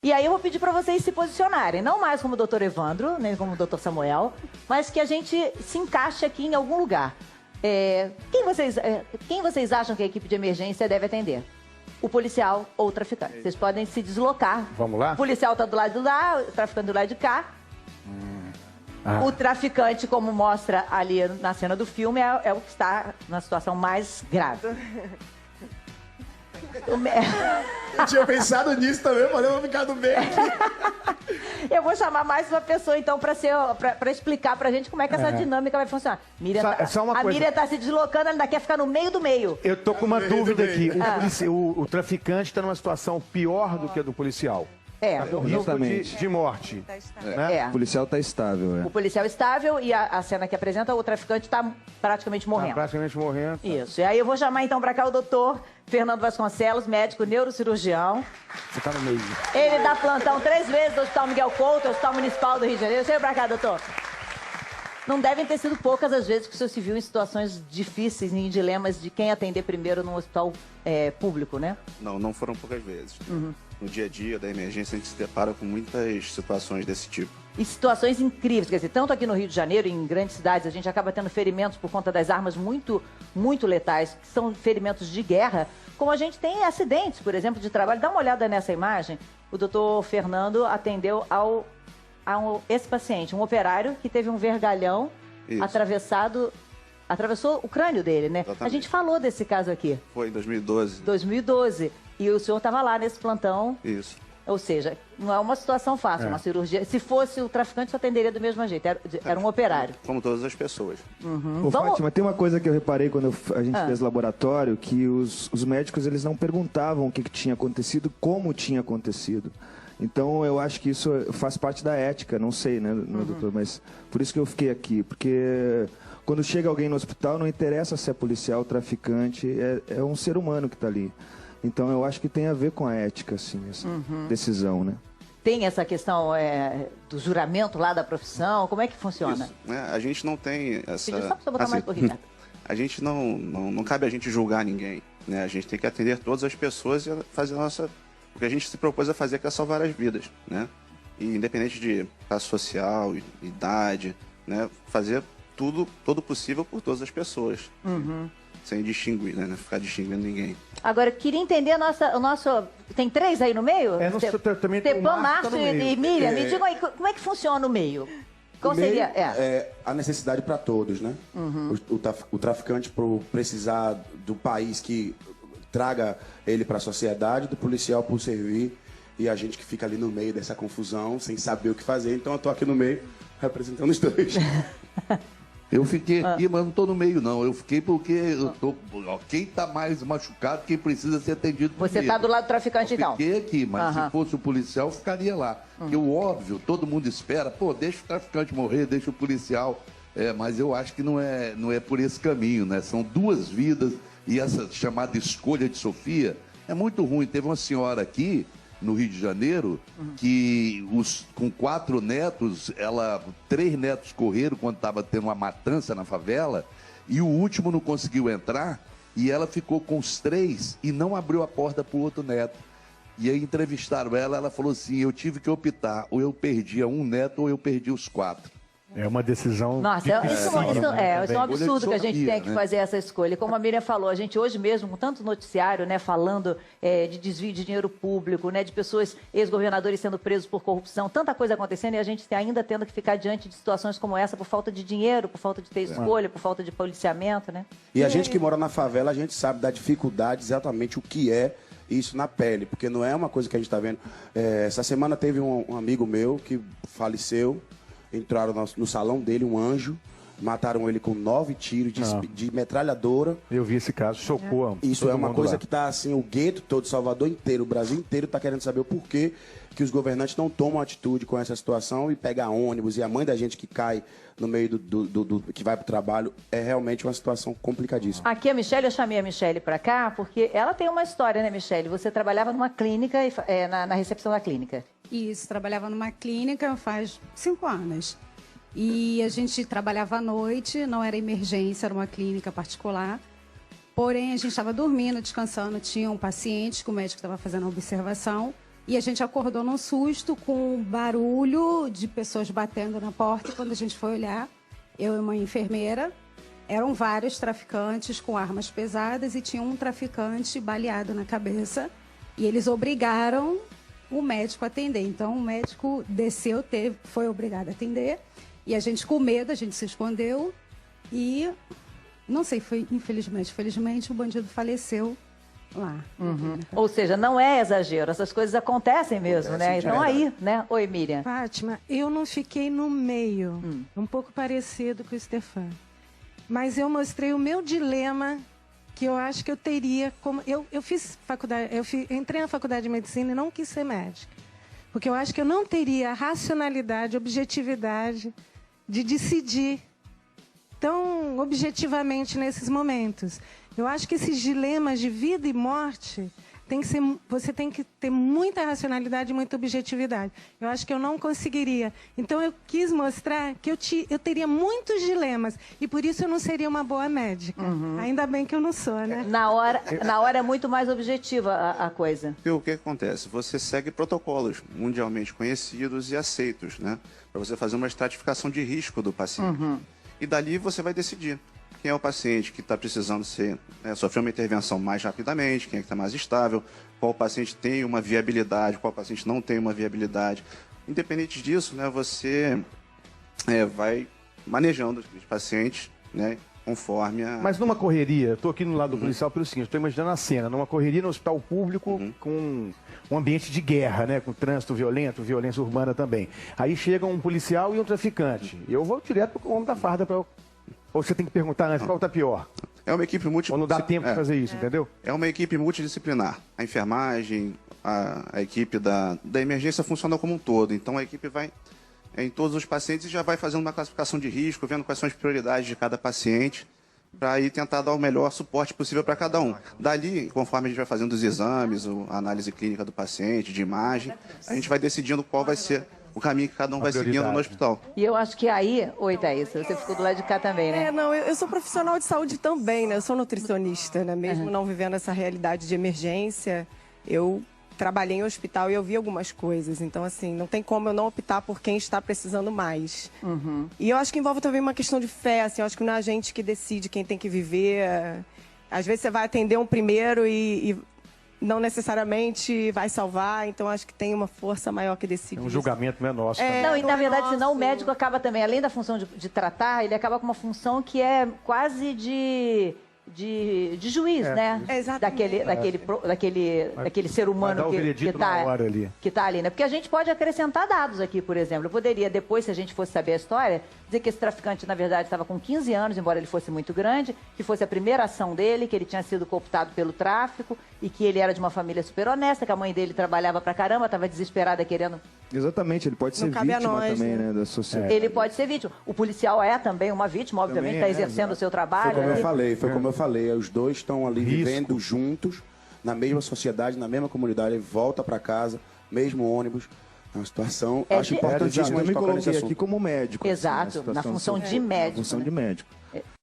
E aí eu vou pedir para vocês se posicionarem, não mais como o doutor Evandro, nem como o doutor Samuel, mas que a gente se encaixe aqui em algum lugar. Quem vocês acham que a equipe de emergência deve atender? O policial ou o traficante? Vocês podem se deslocar. Vamos lá? O policial está do lado de lá, o traficante do lado de cá. O traficante, como mostra ali na cena do filme, é o que está na situação mais grave. Eu tinha pensado nisso também, mas eu vou ficar no meio aqui. Eu vou chamar mais uma pessoa, então, para explicar pra gente como é que essa dinâmica vai funcionar. A Miriam tá se deslocando, ela ainda quer ficar no meio do meio. Eu tô com uma dúvida aqui. O traficante está numa situação pior do que a do policial. Justamente. De morte. O policial está estável. O policial estável e a cena que apresenta, o traficante está praticamente morrendo. Praticamente morrendo. Isso. E aí eu vou chamar então para cá o doutor Fernando Vasconcelos, médico neurocirurgião. Você tá no meio. Ele dá plantão 3 vezes do Hospital Miguel Couto, Hospital Municipal do Rio de Janeiro. Chega para cá, doutor. Não devem ter sido poucas as vezes que o senhor se viu em situações difíceis, em dilemas de quem atender primeiro num hospital público, né? Não foram poucas vezes. No dia a dia da emergência, a gente se depara com muitas situações desse tipo. E situações incríveis, quer dizer, tanto aqui no Rio de Janeiro, em grandes cidades, a gente acaba tendo ferimentos por conta das armas muito letais, que são ferimentos de guerra, como a gente tem acidentes, por exemplo, de trabalho. Dá uma olhada nessa imagem. O doutor Fernando atendeu esse paciente, um operário que teve um vergalhão atravessou o crânio dele, né? Exatamente. A gente falou desse caso aqui. Foi em 2012. 2012. E o senhor estava lá nesse plantão. Isso. Ou seja, não é uma situação fácil, uma cirurgia. Se fosse o traficante, só atenderia do mesmo jeito. Era um operário. Como todas as pessoas. Ô, Fátima, tem uma coisa que eu reparei quando a gente fez laboratório, que os médicos eles não perguntavam o que tinha acontecido, como tinha acontecido. Então, eu acho que isso faz parte da ética, não sei, né, doutor? Mas por isso que eu fiquei aqui, porque quando chega alguém no hospital, não interessa se é policial, traficante, é um ser humano que está ali. Então, eu acho que tem a ver com a ética, assim, essa decisão, né? Tem essa questão do juramento lá da profissão? Como é que funciona? Isso. A gente não tem essa... Pedi só para você botar mais por Ricardo. A gente não cabe a gente julgar ninguém, né? A gente tem que atender todas as pessoas e fazer a nossa... O que a gente se propôs a fazer é salvar as vidas, né? E independente de classe social, idade, né? Fazer todo possível por todas as pessoas. Sem distinguir, né? Não ficar distinguindo ninguém. Agora, eu queria entender o nosso... Tem 3 aí no meio? Também tem Stepan, Márcio e Miriam. Me digam aí, como é que funciona o meio? Qual seria? É a necessidade para todos, né? O traficante, por precisar do país que traga ele para a sociedade, do policial por servir, e a gente que fica ali no meio dessa confusão, sem saber o que fazer. Então eu tô aqui no meio, representando os dois. Eu fiquei aqui, mas não estou no meio, não. Eu fiquei porque eu tô. Quem está mais machucado, quem precisa ser atendido primeiro. Você está do lado do traficante, então? Fiquei aqui, mas se fosse o policial, eu ficaria lá. Porque o óbvio, todo mundo espera, deixa o traficante morrer, deixa o policial. Mas eu acho que não é por esse caminho, né? São 2 vidas e essa chamada escolha de Sofia é muito ruim. Teve uma senhora aqui no Rio de Janeiro, que com 4 netos, 3 netos correram quando estava tendo uma matança na favela, e o último não conseguiu entrar, e ela ficou com os 3 e não abriu a porta para o outro neto. E aí entrevistaram ela falou assim, eu tive que optar, ou eu perdia um neto, ou eu perdi os 4. É uma decisão... Nossa, isso é um absurdo que a gente tem que fazer essa escolha. Como a Miriam falou, a gente hoje mesmo, com tanto noticiário, né, falando de desvio de dinheiro público, né, de pessoas, ex-governadores sendo presos por corrupção, tanta coisa acontecendo e a gente ainda tendo que ficar diante de situações como essa por falta de dinheiro, por falta de ter escolha, por falta de policiamento, né? E a gente que mora na favela, a gente sabe da dificuldade exatamente o que é isso na pele, porque não é uma coisa que a gente está vendo. Essa semana teve um amigo meu que faleceu. Entraram no salão dele, um anjo, mataram ele com 9 tiros de metralhadora. Eu vi esse caso, chocou. Isso é uma coisa que está assim, o gueto todo, Salvador inteiro, o Brasil inteiro está querendo saber o porquê que os governantes não tomam atitude com essa situação e pega ônibus e a mãe da gente que cai no meio que vai para o trabalho. É realmente uma situação complicadíssima. Aqui a Michelle, eu chamei a Michelle para cá porque ela tem uma história, né, Michelle? Você trabalhava numa clínica, na recepção da clínica. Isso, trabalhava numa clínica faz 5 anos. E a gente trabalhava à noite, não era emergência, era uma clínica particular. Porém, a gente estava dormindo, descansando, tinha um paciente que o médico estava fazendo a observação. E a gente acordou num susto com barulho de pessoas batendo na porta. E quando a gente foi olhar, eu e uma enfermeira, eram vários traficantes com armas pesadas e tinha um traficante baleado na cabeça. E eles obrigaram o médico a atender. Então, o médico desceu, foi obrigado a atender. E a gente, com medo, a gente se escondeu. E, não sei, felizmente, o bandido faleceu lá. Ou seja, não é exagero, essas coisas acontecem mesmo, né? Então aí, né? Oi, Miriam. Fátima, eu não fiquei no meio, um pouco parecido com o Stefan. Mas eu mostrei o meu dilema, que eu acho que eu teria como... Eu fiz faculdade, entrei na faculdade de medicina e não quis ser médica. Porque eu acho que eu não teria a racionalidade, objetividade de decidir tão objetivamente nesses momentos. Eu acho que esses dilemas de vida e morte você tem que ter muita racionalidade e muita objetividade. Eu acho que eu não conseguiria. Então, eu quis mostrar que eu teria muitos dilemas e, por isso, eu não seria uma boa médica. Ainda bem que eu não sou, né? Na hora é muito mais objetiva a coisa. E o que acontece? Você segue protocolos mundialmente conhecidos e aceitos, né? Para você fazer uma estratificação de risco do paciente. E dali você vai decidir quem é o paciente que está precisando sofrer uma intervenção mais rapidamente, quem é que está mais estável, qual paciente tem uma viabilidade, qual paciente não tem uma viabilidade. Independente disso, né, você vai manejando os pacientes, né, conforme a... Mas numa correria, estou aqui no lado do policial pelo seguinte, estou imaginando a cena, numa correria no hospital público com um ambiente de guerra, né, com trânsito violento, violência urbana também. Aí chega um policial e um traficante. Eu vou direto para o homem da farda para... Ou você tem que perguntar antes, qual está pior? É uma equipe multidisciplinar. Ou não dá tempo de fazer isso, entendeu? É uma equipe multidisciplinar. A enfermagem, a equipe da emergência funciona como um todo. Então a equipe vai em todos os pacientes e já vai fazendo uma classificação de risco, vendo quais são as prioridades de cada paciente, para aí tentar dar o melhor suporte possível para cada um. Dali, conforme a gente vai fazendo os exames, a análise clínica do paciente, de imagem, a gente vai decidindo qual vai ser o caminho que cada um vai seguindo no hospital. E eu acho que aí... Oi, Thaís, você ficou do lado de cá também, né? Eu sou profissional de saúde também, né? Eu sou nutricionista, né? Mesmo não vivendo essa realidade de emergência, eu trabalhei em hospital e eu vi algumas coisas. Então, assim, não tem como eu não optar por quem está precisando mais. E eu acho que envolve também uma questão de fé, assim. Eu acho que não é a gente que decide quem tem que viver. Às vezes você vai atender um primeiro e não necessariamente vai salvar, então acho que tem uma força maior que decide. Um julgamento não é nosso. Não, e na verdade, senão o médico acaba também, além da função de tratar, ele acaba com uma função que é quase de juiz, né? Exatamente. Daquele ser humano que tá ali, né? Porque a gente pode acrescentar dados aqui, por exemplo. Eu poderia, depois, se a gente fosse saber a história, dizer que esse traficante, na verdade, estava com 15 anos, embora ele fosse muito grande, que fosse a primeira ação dele, que ele tinha sido cooptado pelo tráfico e que ele era de uma família super honesta, que a mãe dele trabalhava pra caramba, estava desesperada querendo... Exatamente, ele pode ser vítima também, né, da sociedade. Ele pode ser vítima. O policial é também uma vítima, obviamente, está exercendo o seu trabalho. Foi como eu falei, os dois estão ali vivendo juntos, na mesma sociedade, na mesma comunidade, ele volta para casa, mesmo ônibus. É uma situação, acho importantíssimo. Eu me coloquei aqui como médico. Exato, assim, na função de médico. Na função de médico.